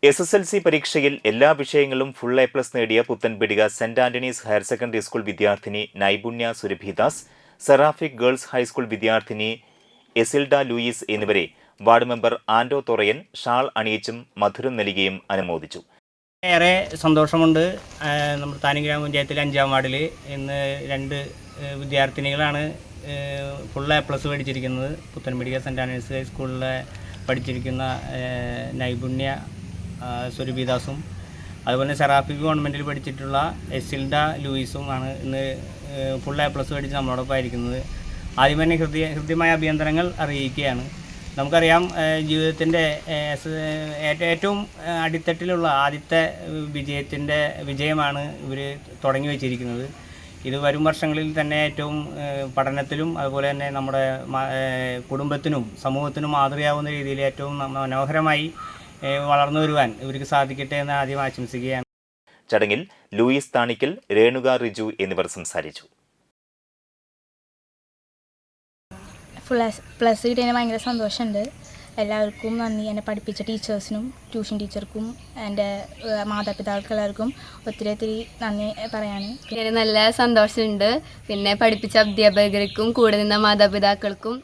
SSLC പരീക്ഷയിൽ എല്ലാ വിഷയങ്ങളും ഫുൾ A+ നേടിയ Puthenpeedika saint Antony's higher secondary school വിദ്യാർത്ഥിനി Naipunya Surabhidas, seraphic girls high school വിദ്യാർത്ഥിനി എസിൽഡ ലൂയിസ് എന്നിവരെ വാർഡ് മെമ്പർ ആൻഡോ തൊറയൻ ഷാൾ അണിയിച്ചും മധുരം നൽകിയും അനുമോദിച്ചു. ഏറെ സന്തോഷമുണ്ട്. നമ്മുടെ താന്നി ഗ്രാമപഞ്ചായത്തിലെ 5-ാം വാർഡിൽ ഇന്ന് 2 വിദ്യാർത്ഥിനികളാണ് ഫുൾ A+ പഠിച്ചിരിക്കുന്നത്. പുത്തൻപീടിക സെന്റ് ആന്റണീസ് ഹൈസ്കൂളിൽ പഠിച്ചിരിക്കുന്ന നൈപുണ്യ സുരഭിദാസും അതുപോലെ സെറാഫിക് ഗവൺമെൻറ്റിൽ പഠിച്ചിട്ടുള്ള എസിൽഡ ലൂയിസുമാണ് ഇന്ന് ഫുൾ A+ പഠിച്ച് നമ്മളോടൊപ്പം ആയിരിക്കുന്നത്. ആദ്യം തന്നെ ഹൃദ്യമായ അഭിനന്ദനങ്ങൾ അറിയിക്കുകയാണ്. നമുക്കറിയാം, ജീവിതത്തിൻ്റെ ഏറ്റവും അടിത്തട്ടിലുള്ള ആദ്യത്തെ വിജയമാണ് ഇവർ തുടങ്ങി വച്ചിരിക്കുന്നത്. ഇത് വരും വർഷങ്ങളിൽ തന്നെ ഏറ്റവും പഠനത്തിലും അതുപോലെ തന്നെ നമ്മുടെ കുടുംബത്തിനും സമൂഹത്തിനും മാതൃകയാവുന്ന രീതിയിൽ ഏറ്റവും മനോഹരമായി വളർന്നു വരുവാൻ ഇവർക്ക് സാധിക്കട്ടെ എന്ന് ആദ്യം ആശംസിക്കുകയാണ്. ചടങ്ങിൽ ലൂയിസ് താണിക്കൽ, രേണുക റിജു എന്നിവർ സംസാരിച്ചു. ഫുൾ A+ കിട്ടിയതിന് ഭയങ്കര സന്തോഷമുണ്ട്. എല്ലാവർക്കും നന്ദി. എന്നെ പഠിപ്പിച്ച ടീച്ചേഴ്സിനും ട്യൂഷൻ ടീച്ചർക്കും എൻ്റെ മാതാപിതാക്കൾക്കെല്ലാവർക്കും ഒത്തിരി നന്ദി പറയാണ്. നല്ല സന്തോഷമുണ്ട്. പിന്നെ പഠിപ്പിച്ച അധ്യാപകർക്കും കൂടെ നിന്ന മാതാപിതാക്കൾക്കും